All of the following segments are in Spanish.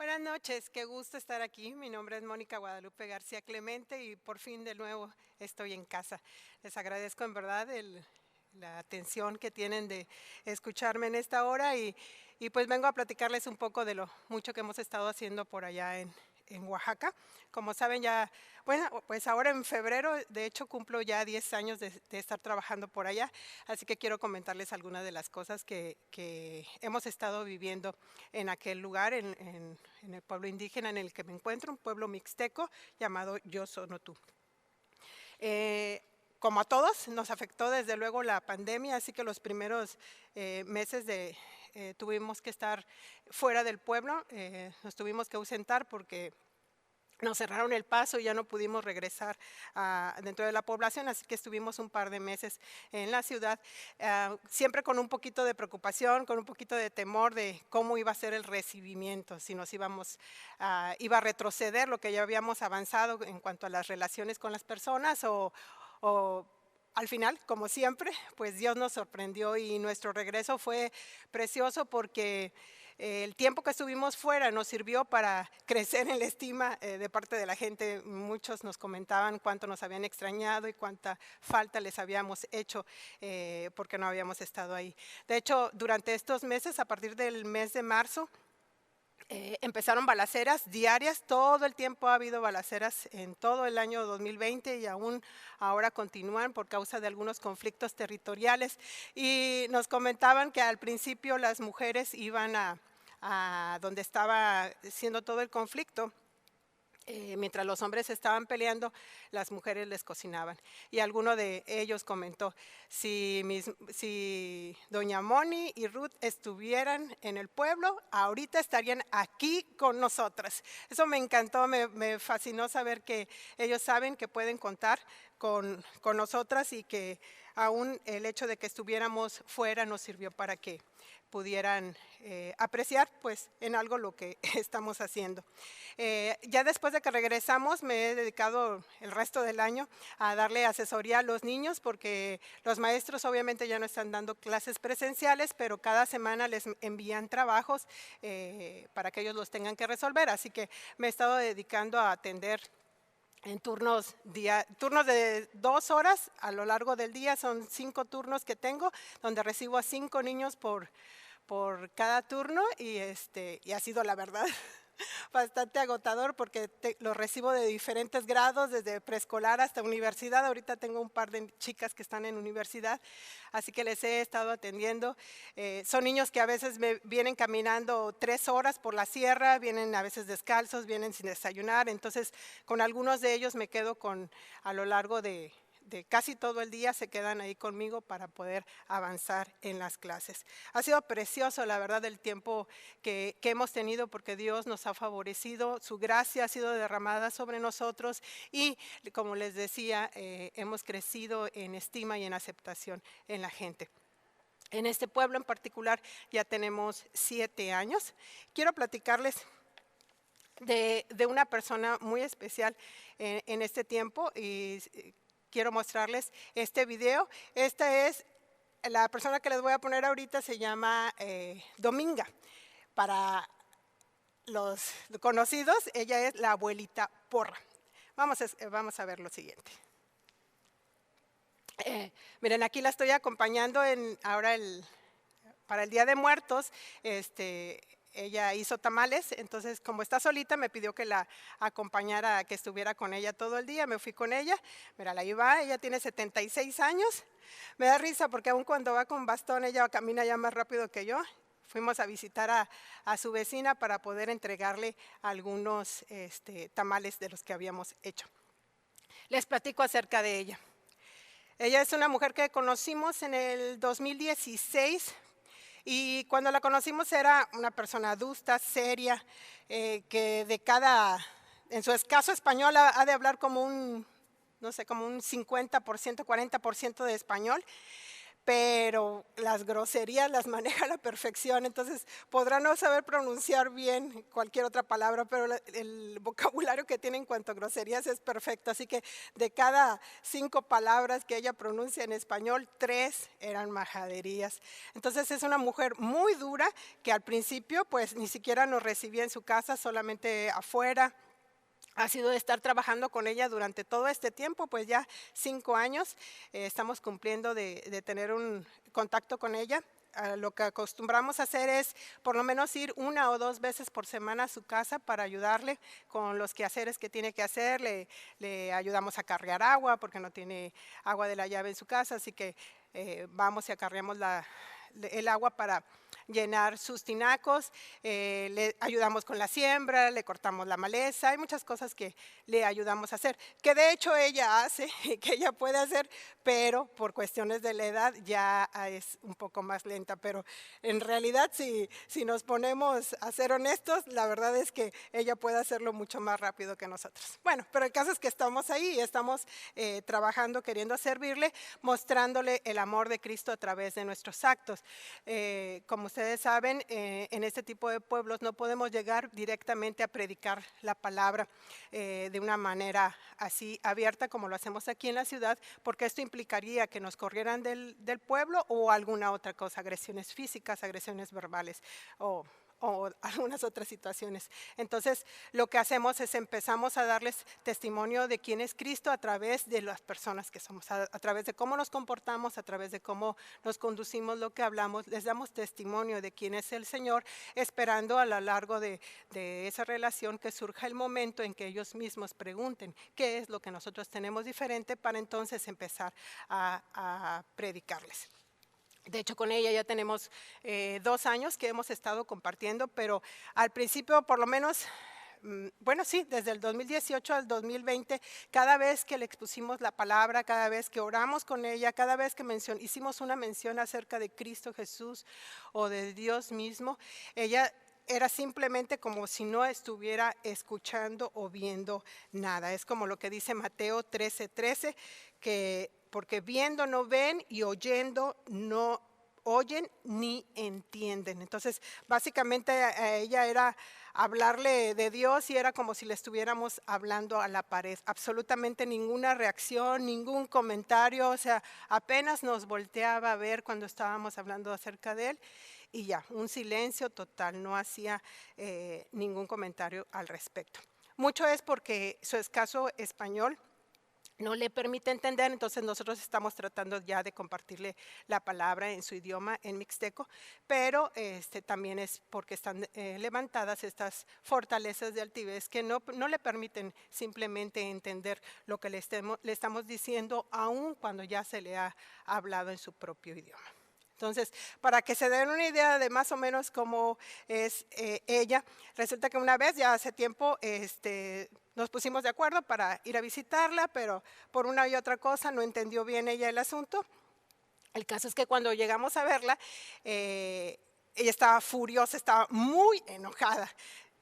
Buenas noches, qué gusto estar aquí. Mi nombre es Mónica Guadalupe García Clemente y por fin de nuevo estoy en casa. Les agradezco en verdad la atención que tienen de escucharme en esta hora y pues vengo a platicarles un poco de lo mucho que hemos estado haciendo por allá en Oaxaca. Como saben ya, bueno, pues ahora en febrero, de hecho cumplo ya 10 años de estar trabajando por allá, así que quiero comentarles algunas de las cosas que hemos estado viviendo en aquel lugar, en el pueblo indígena en el que me encuentro, un pueblo mixteco llamado Yosonotú. Eh, como a todos, nos afectó desde luego la pandemia, así que los primeros meses tuvimos que estar fuera del pueblo, nos tuvimos que ausentar porque nos cerraron el paso y ya no pudimos regresar dentro de la población, así que estuvimos un par de meses en la ciudad, siempre con un poquito de preocupación, con un poquito de temor de cómo iba a ser el recibimiento, si nos iba a retroceder lo que ya habíamos avanzado en cuanto a las relaciones con las personas o al final, como siempre, pues Dios nos sorprendió y nuestro regreso fue precioso porque el tiempo que estuvimos fuera nos sirvió para crecer en la estima de parte de la gente. Muchos nos comentaban cuánto nos habían extrañado y cuánta falta les habíamos hecho porque no habíamos estado ahí. De hecho, durante estos meses, a partir del mes de marzo, empezaron balaceras diarias, todo el tiempo ha habido balaceras en todo el año 2020 y aún ahora continúan por causa de algunos conflictos territoriales. Y nos comentaban que al principio las mujeres iban a donde estaba siendo todo el conflicto. Mientras los hombres estaban peleando, las mujeres les cocinaban. Y alguno de ellos comentó, si doña Moni y Ruth estuvieran en el pueblo, ahorita estarían aquí con nosotras. Eso me encantó, me fascinó saber que ellos saben que pueden contar con nosotras y que aún el hecho de que estuviéramos fuera nos sirvió para que pudieran apreciar pues en algo lo que estamos haciendo. Ya después de que regresamos me he dedicado el resto del año a darle asesoría a los niños porque los maestros obviamente ya no están dando clases presenciales, pero cada semana les envían trabajos para que ellos los tengan que resolver, así que me he estado dedicando a atender en turnos de 2 horas a lo largo del día. Son 5 turnos que tengo, donde recibo a 5 niños por cada turno y ha sido la verdad bastante agotador porque los recibo de diferentes grados, desde preescolar hasta universidad. Ahorita tengo un par de chicas que están en universidad, así que les he estado atendiendo. Son niños que a veces me vienen caminando 3 horas por la sierra, vienen a veces descalzos, vienen sin desayunar, entonces con algunos de ellos me quedo a lo largo de casi todo el día, se quedan ahí conmigo para poder avanzar en las clases. Ha sido precioso, la verdad, el tiempo que hemos tenido porque Dios nos ha favorecido, su gracia ha sido derramada sobre nosotros y, como les decía, hemos crecido en estima y en aceptación en la gente. En este pueblo en particular ya tenemos 7 años. Quiero platicarles de una persona muy especial en este tiempo y quiero mostrarles este video. Esta es la persona que les voy a poner ahorita, se llama Dominga. Para los conocidos, ella es la abuelita Porra. Vamos a ver lo siguiente. Miren, aquí la estoy acompañando ahora para el Día de Muertos. Ella hizo tamales, entonces como está solita me pidió que la acompañara, que estuviera con ella todo el día. Me fui con ella, mira, ahí va, ella tiene 76 años. Me da risa porque aún cuando va con bastón ella camina ya más rápido que yo. Fuimos a visitar a su vecina para poder entregarle algunos tamales de los que habíamos hecho. Les platico acerca de ella. Ella es una mujer que conocimos en el 2016 y cuando la conocimos era una persona adulta, seria, que en su escaso español ha de hablar como no sé, como un 50%, 40% de español, pero las groserías las maneja a la perfección, entonces podrá no saber pronunciar bien cualquier otra palabra, pero el vocabulario que tiene en cuanto a groserías es perfecto, así que de cada 5 palabras que ella pronuncia en español, 3 eran majaderías. Entonces es una mujer muy dura que al principio pues ni siquiera nos recibía en su casa, solamente afuera. Ha sido de estar trabajando con ella durante todo este tiempo, pues ya 5 años estamos cumpliendo de tener un contacto con ella. Lo que acostumbramos a hacer es por lo menos ir 1 o 2 veces por semana a su casa para ayudarle con los quehaceres que tiene que hacer. Le ayudamos a cargar agua porque no tiene agua de la llave en su casa, así que vamos y acarreamos el agua para llenar sus tinacos, le ayudamos con la siembra, le cortamos la maleza, hay muchas cosas que le ayudamos a hacer, que de hecho ella hace, que ella puede hacer, pero por cuestiones de la edad ya es un poco más lenta, pero en realidad si nos ponemos a ser honestos, la verdad es que ella puede hacerlo mucho más rápido que nosotros. Bueno, pero el caso es que estamos ahí, estamos trabajando, queriendo servirle, mostrándole el amor de Cristo a través de nuestros actos. Como ustedes saben, en este tipo de pueblos no podemos llegar directamente a predicar la palabra de una manera así abierta como lo hacemos aquí en la ciudad, porque esto implicaría que nos corrieran del pueblo o alguna otra cosa, agresiones físicas, agresiones verbales o algunas otras situaciones. Entonces, lo que hacemos es empezamos a darles testimonio de quién es Cristo a través de las personas que somos, a través de cómo nos comportamos, a través de cómo nos conducimos, lo que hablamos, les damos testimonio de quién es el Señor, esperando a lo largo de esa relación que surja el momento en que ellos mismos pregunten qué es lo que nosotros tenemos diferente para entonces empezar a predicarles. De hecho, con ella ya tenemos 2 años que hemos estado compartiendo, pero al principio, por lo menos, bueno, sí, desde el 2018 al 2020, cada vez que le expusimos la palabra, cada vez que oramos con ella, cada vez que hicimos una mención acerca de Cristo Jesús o de Dios mismo, ella era simplemente como si no estuviera escuchando o viendo nada. Es como lo que dice Mateo 13:13, que porque viendo no ven y oyendo no oyen ni entienden. Entonces, básicamente a ella era hablarle de Dios y era como si le estuviéramos hablando a la pared. Absolutamente ninguna reacción, ningún comentario, o sea, apenas nos volteaba a ver cuando estábamos hablando acerca de él y ya, un silencio total, no hacía ningún comentario al respecto. Mucho es porque su escaso español no le permite entender, entonces nosotros estamos tratando ya de compartirle la palabra en su idioma, en mixteco, pero también es porque están levantadas estas fortalezas de altivez que no le permiten simplemente entender lo que le estamos diciendo, aun cuando ya se le ha hablado en su propio idioma. Entonces, para que se den una idea de más o menos cómo es ella, resulta que una vez, ya hace tiempo, nos pusimos de acuerdo para ir a visitarla, pero por una y otra cosa no entendió bien ella el asunto. El caso es que cuando llegamos a verla, ella estaba furiosa, estaba muy enojada.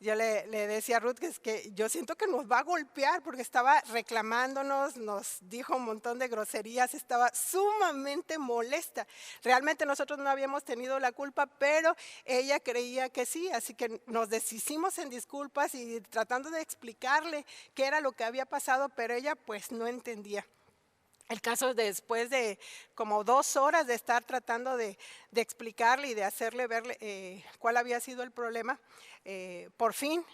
Yo le decía a Ruth que es que yo siento que nos va a golpear porque estaba reclamándonos, nos dijo un montón de groserías, estaba sumamente molesta. Realmente nosotros no habíamos tenido la culpa, pero ella creía que sí, así que nos deshicimos en disculpas y tratando de explicarle qué era lo que había pasado, pero ella pues no entendía. El caso es después de como 2 horas de estar tratando de explicarle y de hacerle ver cuál había sido el problema, por fin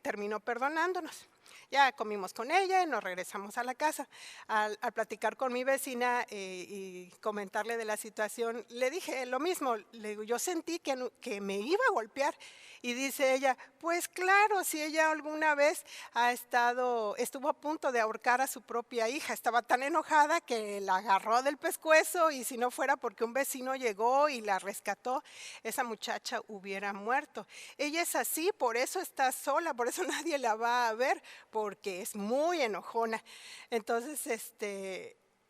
terminó perdonándonos. Ya comimos con ella y nos regresamos a la casa. Al platicar con mi vecina y comentarle de la situación, le dije lo mismo, le digo, yo sentí que me iba a golpear. Y dice ella, pues claro, si ella alguna vez estuvo a punto de ahorcar a su propia hija, estaba tan enojada que la agarró del pescuezo y si no fuera porque un vecino llegó y la rescató, esa muchacha hubiera muerto. Ella es así, por eso está sola, por eso nadie la va a ver, porque es muy enojona. Entonces,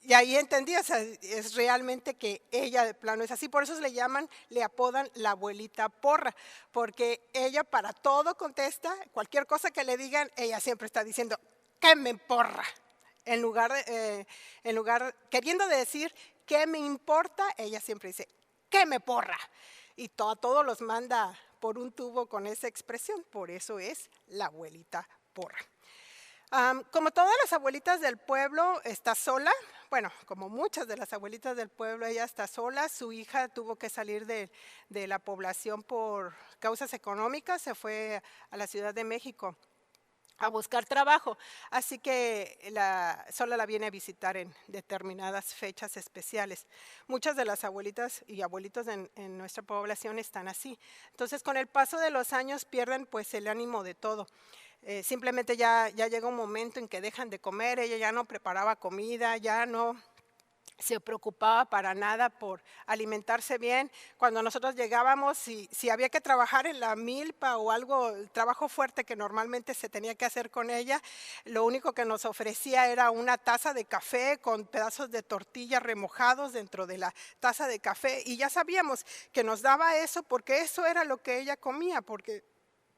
y ahí entendí, o sea, es realmente que ella de plano es así, por eso le apodan la abuelita porra, porque ella para todo contesta, cualquier cosa que le digan, ella siempre está diciendo, ¿qué me porra? En lugar, queriendo decir, ¿qué me importa? Ella siempre dice, ¿qué me porra? Y todos los manda por un tubo con esa expresión, por eso es la abuelita porra. Como todas las abuelitas del pueblo, está sola. Bueno, como muchas de las abuelitas del pueblo, ella está sola. Su hija tuvo que salir de la población por causas económicas, se fue a la Ciudad de México a buscar trabajo, así que solo la viene a visitar en determinadas fechas especiales. Muchas de las abuelitas y abuelitos en nuestra población están así. Entonces, con el paso de los años pierden pues el ánimo de todo. Simplemente ya llega un momento en que dejan de comer, ella ya no preparaba comida, ya no se preocupaba para nada por alimentarse bien. Cuando nosotros llegábamos, si había que trabajar en la milpa o algo, el trabajo fuerte que normalmente se tenía que hacer con ella, lo único que nos ofrecía era una taza de café con pedazos de tortilla remojados dentro de la taza de café, y ya sabíamos que nos daba eso porque eso era lo que ella comía, porque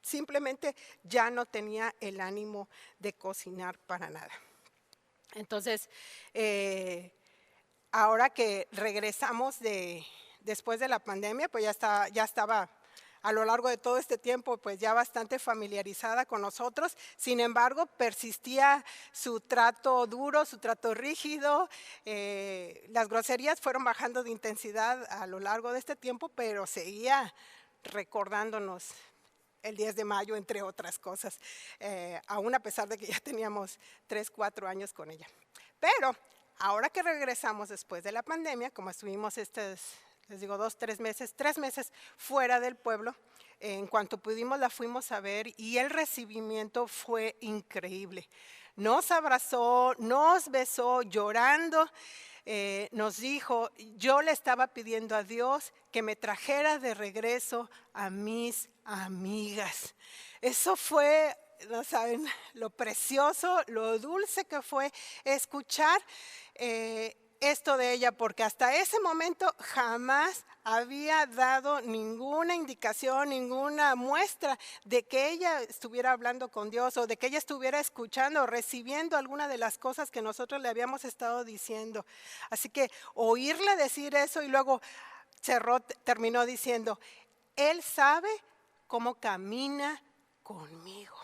simplemente ya no tenía el ánimo de cocinar para nada. Entonces, ahora que regresamos después de la pandemia, pues ya estaba a lo largo de todo este tiempo pues ya bastante familiarizada con nosotros. Sin embargo, persistía su trato duro, su trato rígido. Las groserías fueron bajando de intensidad a lo largo de este tiempo, pero seguía recordándonos el 10 de mayo, entre otras cosas, aún a pesar de que ya teníamos 3, 4 años con ella. Pero ahora que regresamos después de la pandemia, como estuvimos les digo 2, 3 meses fuera del pueblo, en cuanto pudimos la fuimos a ver y el recibimiento fue increíble. Nos abrazó, nos besó llorando. Nos dijo, yo le estaba pidiendo a Dios que me trajera de regreso a mis amigas. Eso fue, no saben, lo precioso, lo dulce que fue escuchar esto de ella, porque hasta ese momento jamás había dado ninguna indicación, ninguna muestra de que ella estuviera hablando con Dios o de que ella estuviera escuchando o recibiendo alguna de las cosas que nosotros le habíamos estado diciendo. Así que oírle decir eso y luego terminó diciendo, Él sabe cómo camina conmigo.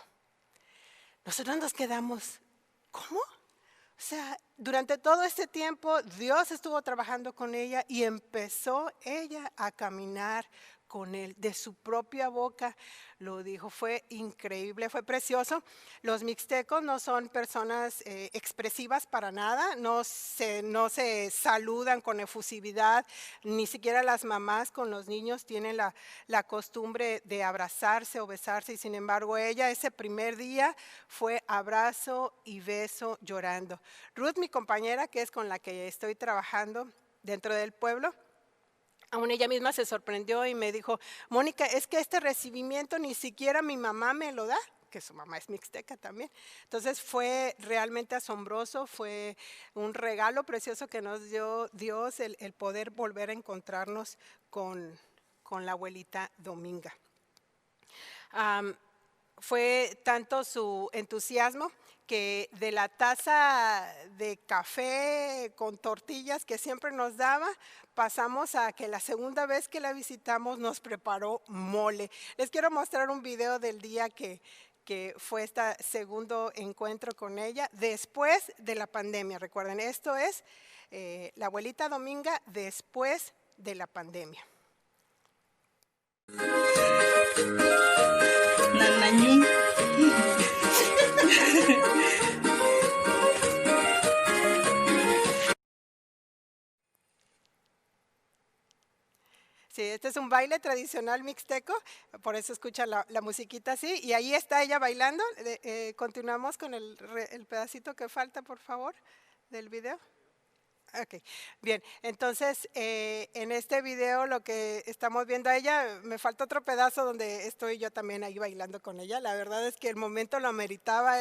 Nosotros nos quedamos, ¿cómo? O sea, durante todo este tiempo Dios estuvo trabajando con ella y empezó ella a caminar con él. De su propia boca lo dijo. Fue increíble, fue precioso. Los mixtecos no son personas expresivas para nada, no se saludan con efusividad, ni siquiera las mamás con los niños tienen la costumbre de abrazarse o besarse, y sin embargo ella ese primer día fue abrazo y beso llorando. Ruth, mi compañera, que es con la que estoy trabajando dentro del pueblo, aún ella misma se sorprendió y me dijo, Mónica, es que este recibimiento ni siquiera mi mamá me lo da, que su mamá es mixteca también. Entonces fue realmente asombroso, fue un regalo precioso que nos dio Dios el poder volver a encontrarnos con la abuelita Dominga. Fue tanto su entusiasmo que de la taza de café con tortillas que siempre nos daba, pasamos a que la segunda vez que la visitamos nos preparó mole. Les quiero mostrar un video del día que fue este segundo encuentro con ella después de la pandemia. Recuerden, esto es la abuelita Dominga después de la pandemia. Nanañín. Sí, este es un baile tradicional mixteco, por eso escucha la musiquita así, y ahí está ella bailando. Continuamos con el pedacito que falta, por favor, del video. Ok, bien, entonces en este video lo que estamos viendo a ella, me falta otro pedazo donde estoy yo también ahí bailando con ella. La verdad es que el momento lo ameritaba,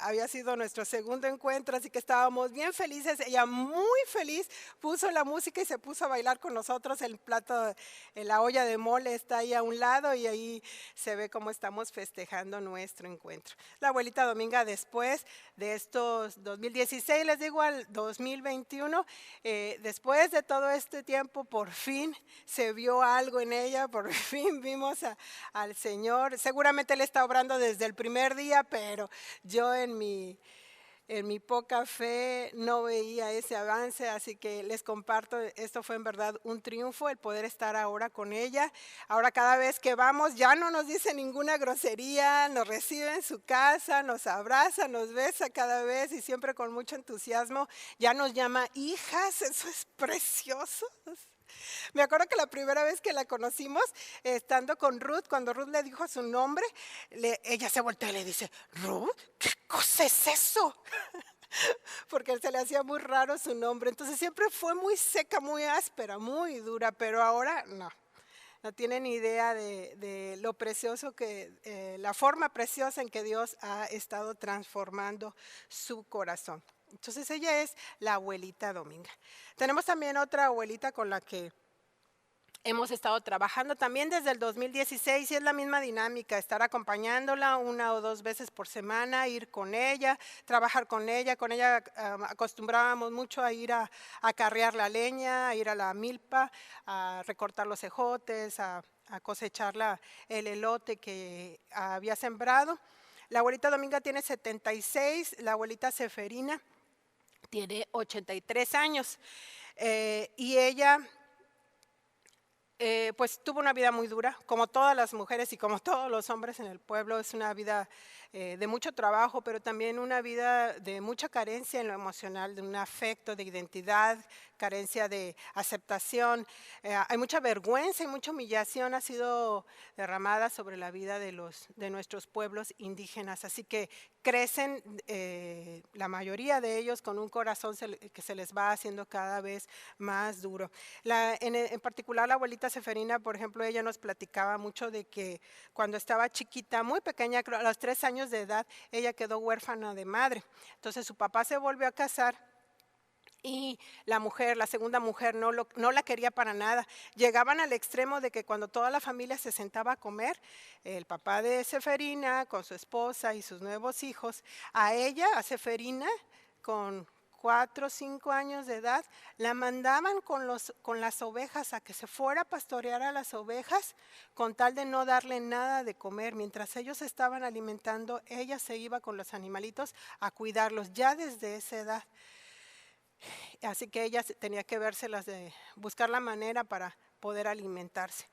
había sido nuestro segundo encuentro, así que estábamos bien felices. Ella muy feliz puso la música y se puso a bailar con nosotros. El plato, la olla de mole está ahí a un lado y ahí se ve cómo estamos festejando nuestro encuentro. La abuelita Dominga, después de estos 2016, les digo, al 2021, después de todo este tiempo, por fin se vio algo en ella, por fin vimos al Señor. Seguramente Él está obrando desde el primer día, pero yo en mi poca fe no veía ese avance, así que les comparto, esto fue en verdad un triunfo, el poder estar ahora con ella. Ahora cada vez que vamos ya no nos dice ninguna grosería, nos recibe en su casa, nos abraza, nos besa cada vez y siempre con mucho entusiasmo. Ya nos llama hijas, eso es precioso. Me acuerdo que la primera vez que la conocimos, estando con Ruth, cuando Ruth le dijo su nombre, ella se volteó y le dice, Ruth, ¿qué cosa es eso? Porque se le hacía muy raro su nombre. Entonces siempre fue muy seca, muy áspera, muy dura, pero ahora no. No tienen idea de lo precioso la forma preciosa en que Dios ha estado transformando su corazón. Entonces ella es la abuelita Dominga. Tenemos también otra abuelita con la que hemos estado trabajando también desde el 2016 y es la misma dinámica, estar acompañándola 1 o 2 veces por semana, ir con ella, trabajar con ella. Con ella acostumbrábamos mucho a ir a carrear la leña, a ir a la milpa, a recortar los ejotes, a cosechar el elote que había sembrado. La abuelita Dominga tiene 76, la abuelita Seferina tiene 83 años y ella pues tuvo una vida muy dura, como todas las mujeres y como todos los hombres en el pueblo. Es una vida de mucho trabajo, pero también una vida de mucha carencia en lo emocional, de un afecto, de identidad, carencia de aceptación. Hay mucha vergüenza y mucha humillación ha sido derramada sobre la vida de nuestros pueblos indígenas. Así que crecen la mayoría de ellos con un corazón que se les va haciendo cada vez más duro. En particular la abuelita Seferina, por ejemplo, ella nos platicaba mucho de que cuando estaba chiquita, muy pequeña, creo, a los 3 años de edad, ella quedó huérfana de madre. Entonces su papá se volvió a casar y la segunda mujer, no la quería para nada. Llegaban al extremo de que cuando toda la familia se sentaba a comer, el papá de Seferina con su esposa y sus nuevos hijos, a ella, a Seferina, con 4 o 5 años de edad, la mandaban con las ovejas a que se fuera a pastorear a las ovejas con tal de no darle nada de comer. Mientras ellos estaban alimentando, ella se iba con los animalitos a cuidarlos ya desde esa edad. Así que ella tenía que vérselas de buscar la manera para poder alimentarse.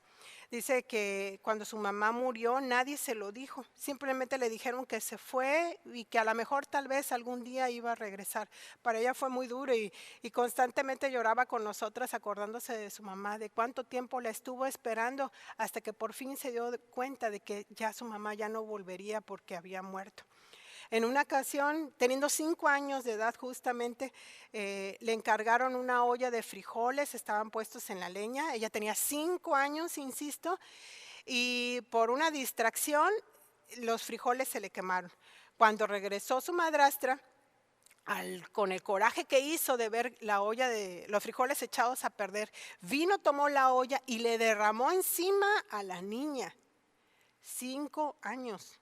Dice que cuando su mamá murió nadie se lo dijo, simplemente le dijeron que se fue y que a lo mejor tal vez algún día iba a regresar. Para ella fue muy duro y constantemente lloraba con nosotras acordándose de su mamá, de cuánto tiempo la estuvo esperando hasta que por fin se dio cuenta de que ya su mamá ya no volvería porque había muerto. En una ocasión, teniendo 5 años de edad justamente, le encargaron una olla de frijoles, estaban puestos en la leña. Ella tenía 5 años, insisto, y por una distracción los frijoles se le quemaron. Cuando regresó su madrastra, con el coraje que hizo de ver la olla de los frijoles echados a perder, vino, tomó la olla y le derramó encima a la niña. 5 años.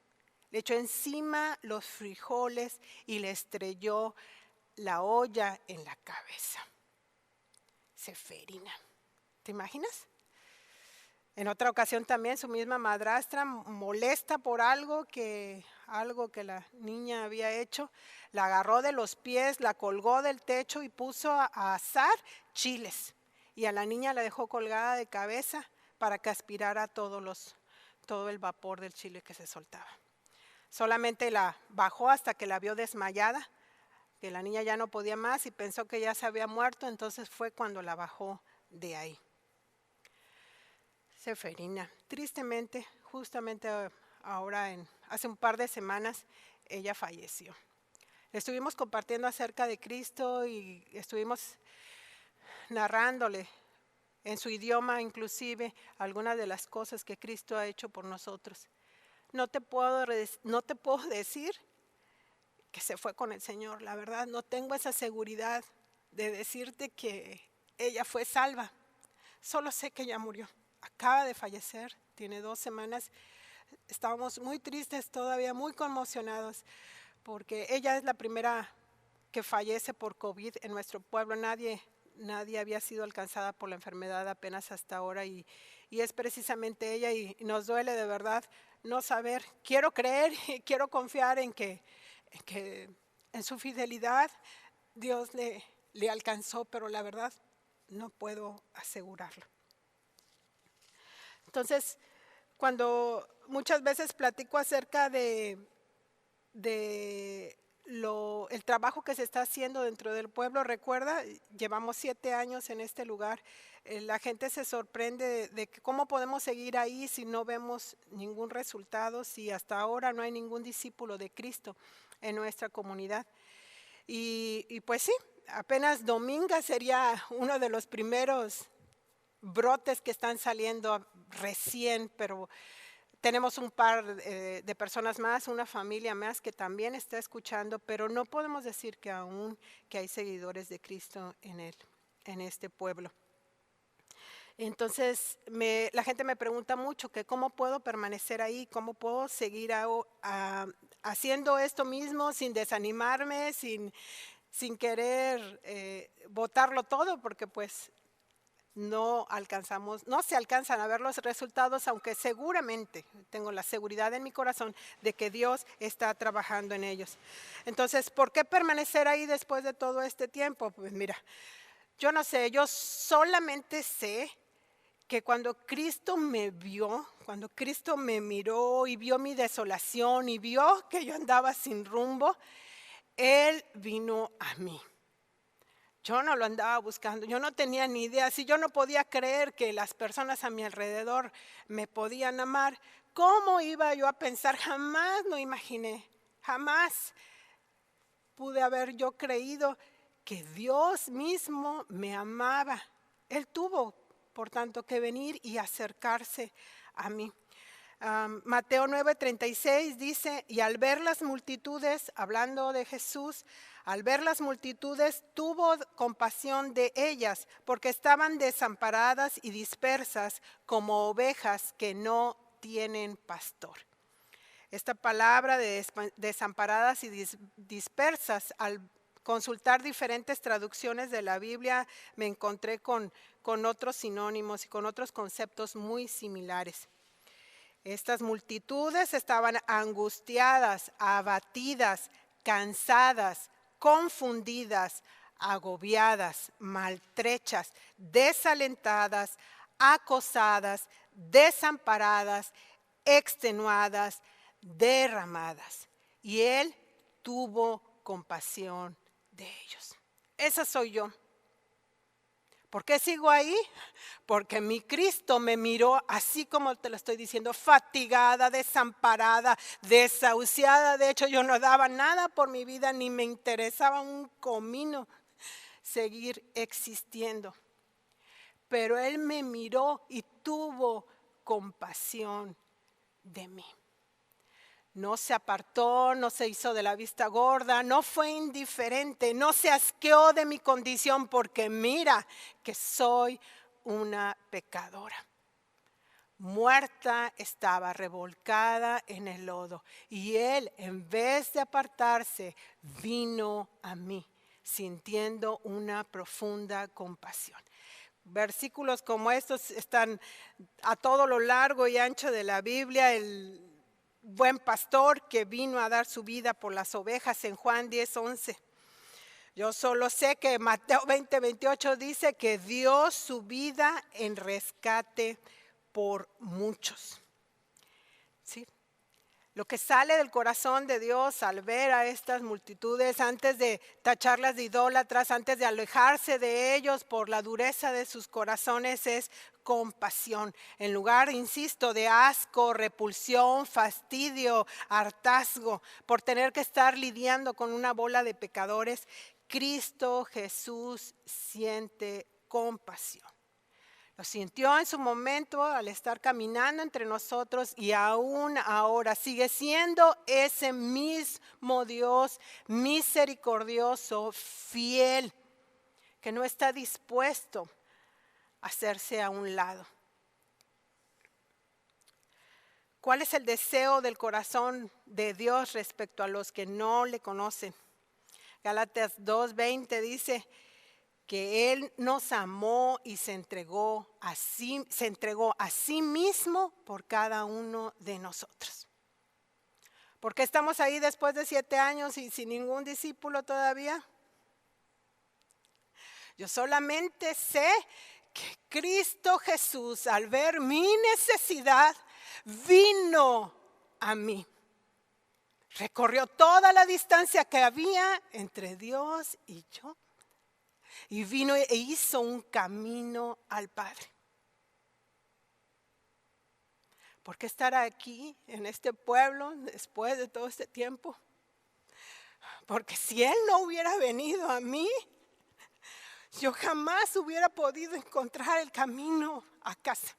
Le echó encima los frijoles y le estrelló la olla en la cabeza. Seferina, ¿te imaginas? En otra ocasión también su misma madrastra, molesta por algo que la niña había hecho, la agarró de los pies, la colgó del techo y puso a asar chiles. Y a la niña la dejó colgada de cabeza para que aspirara todo el vapor del chile que se soltaba. Solamente la bajó hasta que la vio desmayada, que la niña ya no podía más y pensó que ya se había muerto, entonces fue cuando la bajó de ahí. Seferina, tristemente, justamente ahora, hace un par de semanas, ella falleció. Estuvimos compartiendo acerca de Cristo y estuvimos narrándole en su idioma inclusive algunas de las cosas que Cristo ha hecho por nosotros. No te puedo decir que se fue con el Señor, la verdad, no tengo esa seguridad de decirte que ella fue salva. Solo sé que ella murió, acaba de fallecer, tiene 2 semanas. Estábamos muy tristes todavía, muy conmocionados, porque ella es la primera que fallece por COVID en nuestro pueblo. Nadie nadie había sido alcanzada por la enfermedad apenas hasta ahora y es precisamente ella y nos duele de verdad no saber. Quiero creer y quiero confiar en que en su fidelidad Dios le alcanzó, pero la verdad no puedo asegurarlo. Entonces, cuando muchas veces platico acerca de el trabajo que se está haciendo dentro del pueblo, recuerda, llevamos 7 años en este lugar, la gente se sorprende de que cómo podemos seguir ahí si no vemos ningún resultado, si hasta ahora no hay ningún discípulo de Cristo en nuestra comunidad. Y pues sí, apenas Dominga sería uno de los primeros brotes que están saliendo recién, pero tenemos un par de personas más, una familia más que también está escuchando, pero no podemos decir que aún que hay seguidores de Cristo en este pueblo. Entonces, la gente me pregunta mucho que cómo puedo permanecer ahí, cómo puedo seguir haciendo esto mismo sin desanimarme, sin querer botarlo todo, porque pues no se alcanzan a ver los resultados, aunque seguramente tengo la seguridad en mi corazón de que Dios está trabajando en ellos. Entonces, ¿por qué permanecer ahí después de todo este tiempo? Pues mira, yo no sé, yo solamente sé que cuando Cristo me vio, cuando Cristo me miró y vio mi desolación y vio que yo andaba sin rumbo, Él vino a mí. Yo no lo andaba buscando, yo no tenía ni idea. Si yo no podía creer que las personas a mi alrededor me podían amar, ¿cómo iba yo a pensar? Jamás lo imaginé, jamás pude haber yo creído que Dios mismo me amaba. Él tuvo, por tanto, que venir y acercarse a mí. Mateo 9:36 dice, y al ver las multitudes, hablando de Jesús, al ver las multitudes tuvo compasión de ellas, porque estaban desamparadas y dispersas como ovejas que no tienen pastor. Esta palabra de desamparadas y dispersas, al consultar diferentes traducciones de la Biblia, me encontré con otros sinónimos y con otros conceptos muy similares. Estas multitudes estaban angustiadas, abatidas, cansadas, confundidas, agobiadas, maltrechas, desalentadas, acosadas, desamparadas, extenuadas, derramadas. Y Él tuvo compasión de ellos. Esa soy yo. ¿Por qué sigo ahí? Porque mi Cristo me miró así como te lo estoy diciendo, fatigada, desamparada, desahuciada. De hecho, yo no daba nada por mi vida, ni me interesaba un comino seguir existiendo. Pero Él me miró y tuvo compasión de mí. No se apartó, no se hizo de la vista gorda, no fue indiferente, no se asqueó de mi condición porque mira que soy una pecadora. Muerta estaba, revolcada en el lodo, y Él, en vez de apartarse, vino a mí, sintiendo una profunda compasión. Versículos como estos están a todo lo largo y ancho de la Biblia. El buen pastor que vino a dar su vida por las ovejas en Juan 10:11. Yo solo sé que Mateo 20:28 dice que dio su vida en rescate por muchos. ¿Sí? Lo que sale del corazón de Dios al ver a estas multitudes, antes de tacharlas de idólatras, antes de alejarse de ellos por la dureza de sus corazones, es compasión. En lugar, insisto, de asco, repulsión, fastidio, hartazgo, por tener que estar lidiando con una bola de pecadores, Cristo Jesús siente compasión. Lo sintió en su momento al estar caminando entre nosotros y aún ahora sigue siendo ese mismo Dios misericordioso, fiel, que no está dispuesto a hacerse a un lado. ¿Cuál es el deseo del corazón de Dios respecto a los que no le conocen? Gálatas 2:20 dice que Él nos amó y se entregó a sí mismo por cada uno de nosotros. ¿Por qué estamos ahí después de 7 años y sin ningún discípulo todavía? Yo solamente sé que Cristo Jesús, al ver mi necesidad, vino a mí. Recorrió toda la distancia que había entre Dios y yo. Y vino e hizo un camino al Padre. ¿Por qué estar aquí en este pueblo después de todo este tiempo? Porque si Él no hubiera venido a mí, yo jamás hubiera podido encontrar el camino a casa.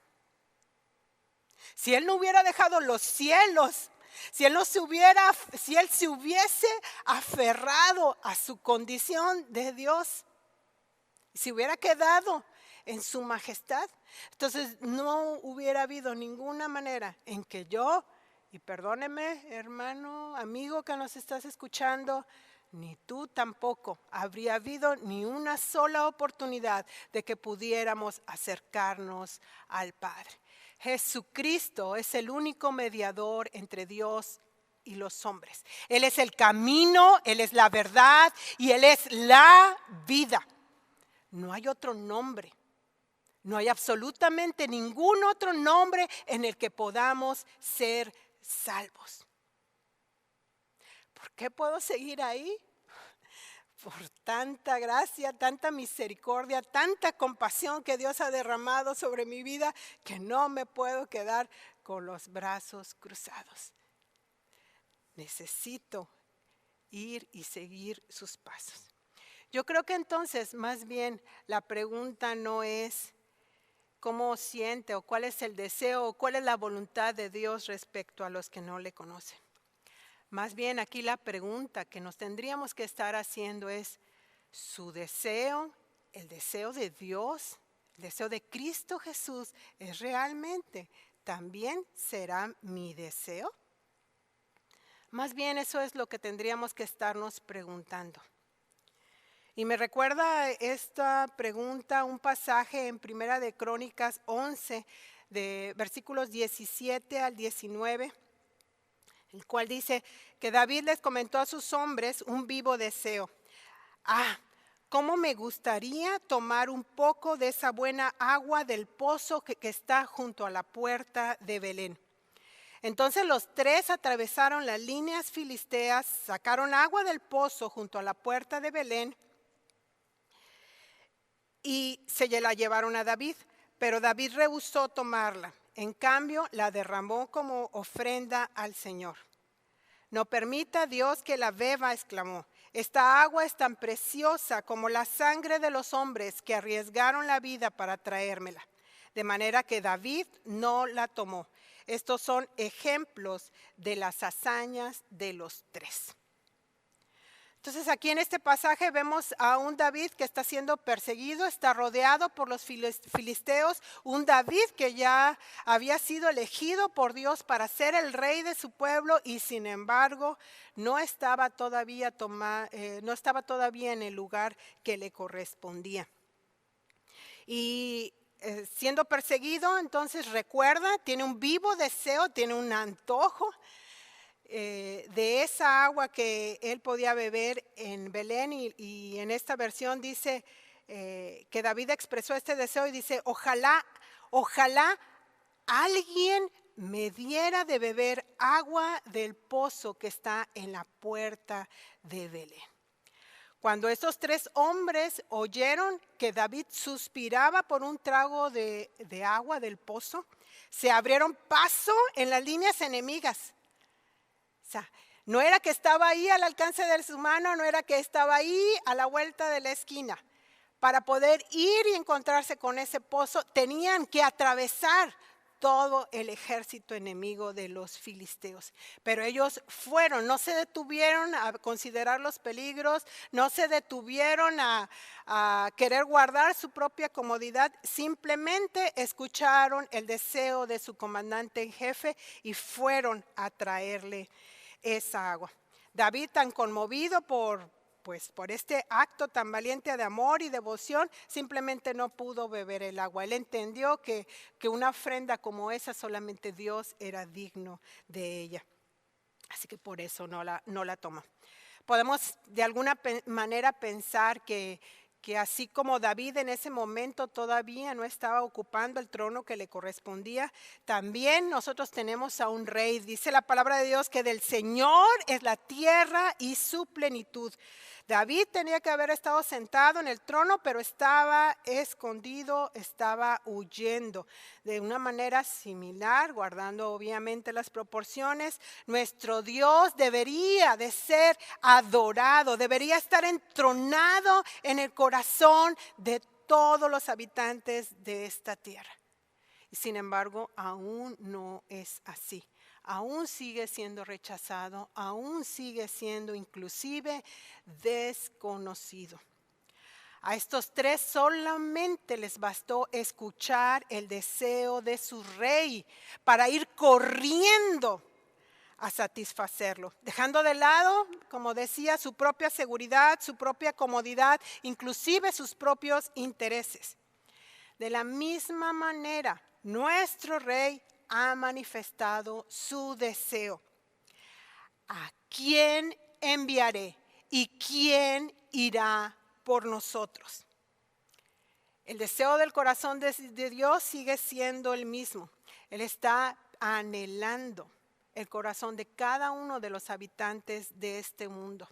Si Él no hubiera dejado los cielos, si Él se hubiese aferrado a su condición de Dios, si hubiera quedado en su majestad, entonces no hubiera habido ninguna manera en que yo, y perdóneme hermano, amigo que nos estás escuchando, ni tú tampoco, habría habido ni una sola oportunidad de que pudiéramos acercarnos al Padre. Jesucristo es el único mediador entre Dios y los hombres. Él es el camino, Él es la verdad y Él es la vida. No hay otro nombre, no hay absolutamente ningún otro nombre en el que podamos ser salvos. ¿Por qué puedo seguir ahí? Por tanta gracia, tanta misericordia, tanta compasión que Dios ha derramado sobre mi vida, que no me puedo quedar con los brazos cruzados. Necesito ir y seguir sus pasos. Yo creo que entonces más bien la pregunta no es cómo siente o cuál es el deseo o cuál es la voluntad de Dios respecto a los que no le conocen. Más bien aquí la pregunta que nos tendríamos que estar haciendo es su deseo, el deseo de Dios, el deseo de Cristo Jesús, ¿es realmente también será mi deseo? Más bien eso es lo que tendríamos que estarnos preguntando. Y me recuerda esta pregunta un pasaje en Primera de Crónicas 11, de versículos 17 al 19, el cual dice que David les comentó a sus hombres un vivo deseo. Cómo me gustaría tomar un poco de esa buena agua del pozo que está junto a la puerta de Belén. Entonces los 3 atravesaron las líneas filisteas, sacaron agua del pozo junto a la puerta de Belén y se la llevaron a David, pero David rehusó tomarla. En cambio, la derramó como ofrenda al Señor. No permita Dios que la beba, exclamó. Esta agua es tan preciosa como la sangre de los hombres que arriesgaron la vida para traérmela. De manera que David no la tomó. Estos son ejemplos de las hazañas de los 3. Entonces aquí en este pasaje vemos a un David que está siendo perseguido, está rodeado por los filisteos, un David que ya había sido elegido por Dios para ser el rey de su pueblo y sin embargo no estaba todavía en el lugar que le correspondía. Y siendo perseguido, entonces recuerda, tiene un vivo deseo, tiene un antojo de esa agua que él podía beber en Belén y en esta versión dice que David expresó este deseo y dice, ojalá alguien me diera de beber agua del pozo que está en la puerta de Belén. Cuando estos 3 hombres oyeron que David suspiraba por un trago de agua del pozo, se abrieron paso en las líneas enemigas. O sea, no era que estaba ahí al alcance de su mano, no era que estaba ahí a la vuelta de la esquina. Para poder ir y encontrarse con ese pozo, tenían que atravesar todo el ejército enemigo de los filisteos. Pero ellos fueron, no se detuvieron a considerar los peligros, no se detuvieron a querer guardar su propia comodidad, simplemente escucharon el deseo de su comandante en jefe y fueron a traerle esa agua. David, tan conmovido por pues por este acto tan valiente de amor y devoción, simplemente no pudo beber el agua. Él entendió que una ofrenda como esa solamente Dios era digno de ella. Así que por eso no la tomó. Podemos de alguna manera pensar que así como David en ese momento todavía no estaba ocupando el trono que le correspondía, también nosotros tenemos a un rey. Dice la palabra de Dios que del Señor es la tierra y su plenitud. David tenía que haber estado sentado en el trono, pero estaba escondido, estaba huyendo. De una manera similar, guardando obviamente las proporciones, nuestro Dios debería de ser adorado, debería estar entronado en el corazón de todos los habitantes de esta tierra. Y sin embargo, aún no es así. Aún sigue siendo rechazado, aún sigue siendo inclusive desconocido. A estos tres solamente les bastó escuchar el deseo de su rey para ir corriendo a satisfacerlo, dejando de lado, como decía, su propia seguridad, su propia comodidad, inclusive sus propios intereses. De la misma manera, nuestro rey ha manifestado su deseo. ¿A quién enviaré y quién irá por nosotros? El deseo del corazón de Dios sigue siendo el mismo. Él está anhelando el corazón de cada uno de los habitantes de este mundo.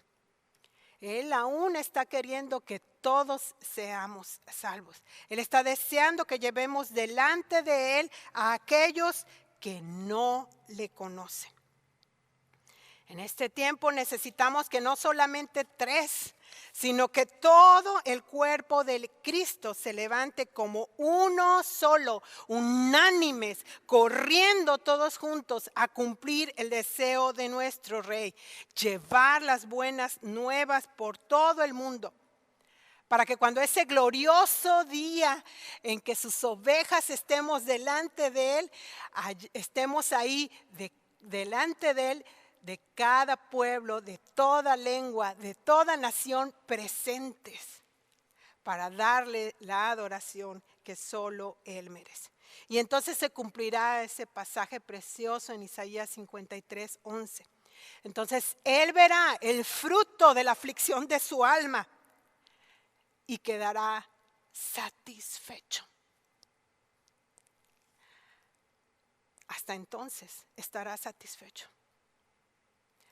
Él aún está queriendo que todos seamos salvos. Él está deseando que llevemos delante de Él a aquellos que no le conocen. En este tiempo necesitamos que no solamente tres, sino que todo el cuerpo de Cristo se levante como uno solo, unánimes, corriendo todos juntos a cumplir el deseo de nuestro Rey, llevar las buenas nuevas por todo el mundo, para que cuando ese glorioso día en que sus ovejas estemos delante de Él, estemos ahí delante de Él, de cada pueblo, de toda lengua, de toda nación presentes para darle la adoración que solo Él merece. Y entonces se cumplirá ese pasaje precioso en Isaías 53:11. Entonces Él verá el fruto de la aflicción de su alma y quedará satisfecho. Hasta entonces estará satisfecho.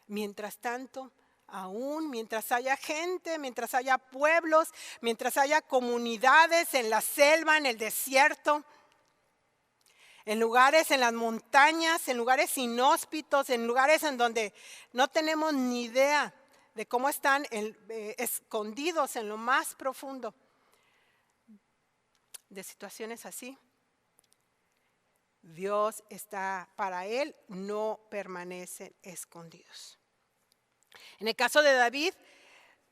Mientras tanto, aún mientras haya gente, mientras haya pueblos, mientras haya comunidades en la selva, en el desierto, en lugares, en las montañas, en lugares inhóspitos, en lugares en donde no tenemos ni idea de cómo están escondidos en lo más profundo de situaciones así. Dios está, para Él no permanecen escondidos. En el caso de David,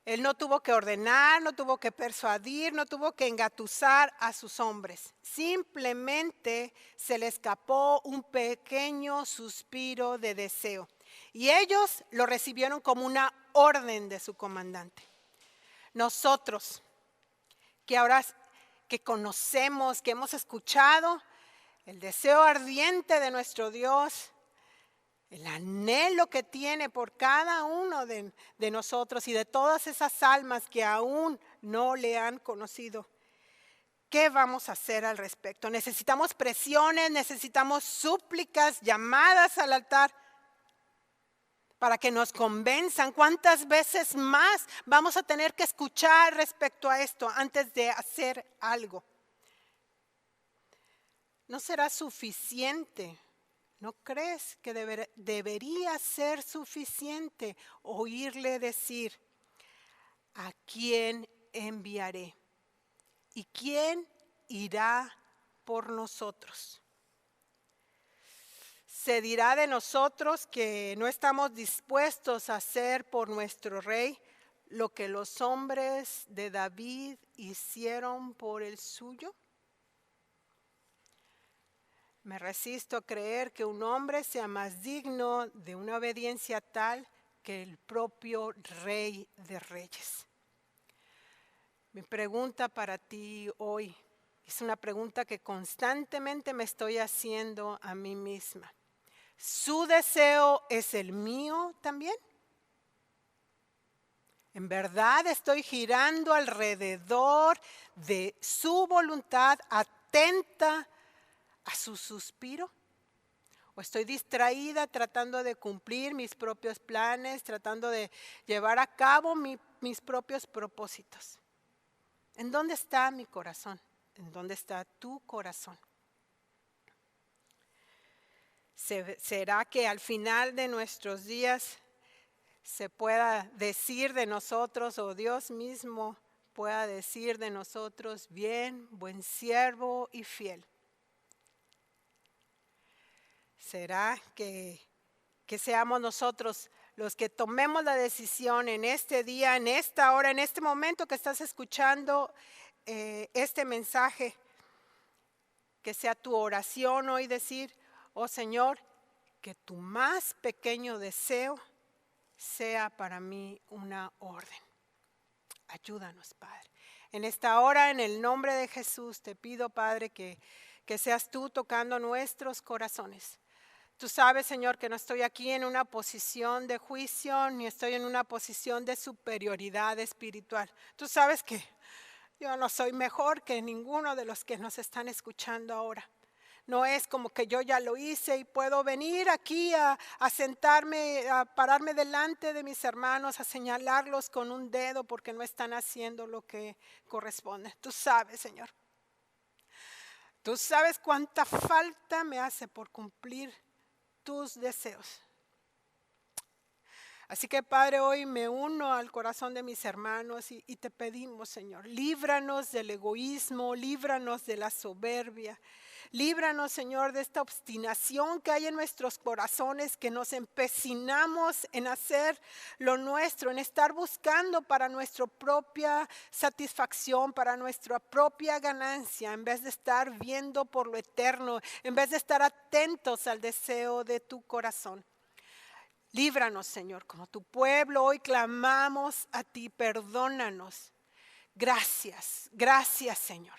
él no tuvo que ordenar, no tuvo que persuadir, no tuvo que engatusar a sus hombres. Simplemente se le escapó un pequeño suspiro de deseo. Y ellos lo recibieron como una orden de su comandante. Nosotros, que ahora que conocemos, que hemos escuchado el deseo ardiente de nuestro Dios, el anhelo que tiene por cada uno de nosotros y de todas esas almas que aún no le han conocido. ¿Qué vamos a hacer al respecto? Necesitamos presiones, necesitamos súplicas, llamadas al altar para que nos convenzan. ¿Cuántas veces más vamos a tener que escuchar respecto a esto antes de hacer algo? No será suficiente. ¿No crees que debería ser suficiente oírle decir, ¿a quién enviaré? ¿Y quién irá por nosotros? Se dirá de nosotros que no estamos dispuestos a hacer por nuestro rey lo que los hombres de David hicieron por el suyo. Me resisto a creer que un hombre sea más digno de una obediencia tal que el propio Rey de Reyes. Mi pregunta para ti hoy es una pregunta que constantemente me estoy haciendo a mí misma. ¿Su deseo es el mío también? ¿En verdad estoy girando alrededor de su voluntad, atenta a su suspiro? ¿O estoy distraída tratando de cumplir mis propios planes, tratando de llevar a cabo mis propios propósitos? ¿En dónde está mi corazón? ¿En dónde está tu corazón? ¿Será que al final de nuestros días se pueda decir de nosotros, o Dios mismo pueda decir de nosotros, bien, buen siervo y fiel? ¿Será que seamos nosotros los que tomemos la decisión en este día, en esta hora, en este momento que estás escuchando este mensaje, que sea tu oración hoy decir, oh Señor, que tu más pequeño deseo sea para mí una orden? Ayúdanos, Padre. En esta hora, en el nombre de Jesús, te pido, Padre, que seas tú tocando nuestros corazones. Tú sabes, Señor, que no estoy aquí en una posición de juicio, ni estoy en una posición de superioridad espiritual. Tú sabes que yo no soy mejor que ninguno de los que nos están escuchando ahora. No es como que yo ya lo hice y puedo venir aquí a sentarme, a pararme delante de mis hermanos, a señalarlos con un dedo porque no están haciendo lo que corresponde. Tú sabes, Señor. Tú sabes cuánta falta me hace por cumplir tus deseos. Así que, Padre, hoy me uno al corazón de mis hermanos y te pedimos, Señor, líbranos del egoísmo, líbranos de la soberbia, líbranos, Señor, de esta obstinación que hay en nuestros corazones, que nos empecinamos en hacer lo nuestro, en estar buscando para nuestra propia satisfacción, para nuestra propia ganancia, en vez de estar viendo por lo eterno, en vez de estar atentos al deseo de tu corazón. Líbranos, Señor, como tu pueblo hoy clamamos a ti, perdónanos. Gracias, gracias, Señor.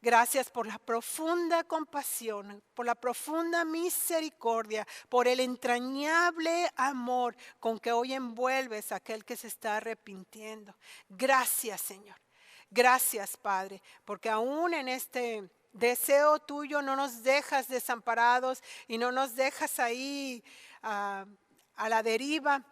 Gracias por la profunda compasión, por la profunda misericordia, por el entrañable amor con que hoy envuelves a aquel que se está arrepintiendo. Gracias, Señor. Gracias, Padre, porque aún en este deseo tuyo no nos dejas desamparados y no nos dejas ahí a la deriva,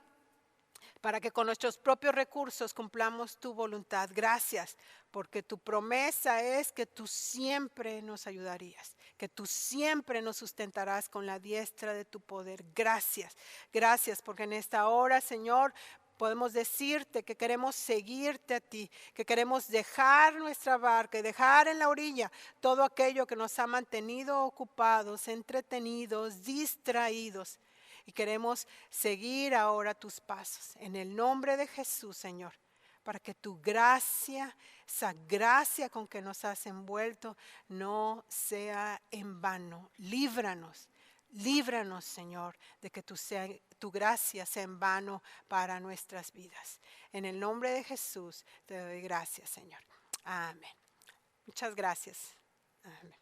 para que con nuestros propios recursos cumplamos tu voluntad. Gracias, porque tu promesa es que tú siempre nos ayudarías, que tú siempre nos sustentarás con la diestra de tu poder. Gracias, gracias, porque en esta hora, Señor, podemos decirte que queremos seguirte a ti, que queremos dejar nuestra barca y dejar en la orilla todo aquello que nos ha mantenido ocupados, entretenidos, distraídos. Y queremos seguir ahora tus pasos. En el nombre de Jesús, Señor, para que tu gracia, esa gracia con que nos has envuelto, no sea en vano. Líbranos, líbranos, Señor, de que tu gracia sea en vano para nuestras vidas. En el nombre de Jesús te doy gracias, Señor. Amén. Muchas gracias. Amén.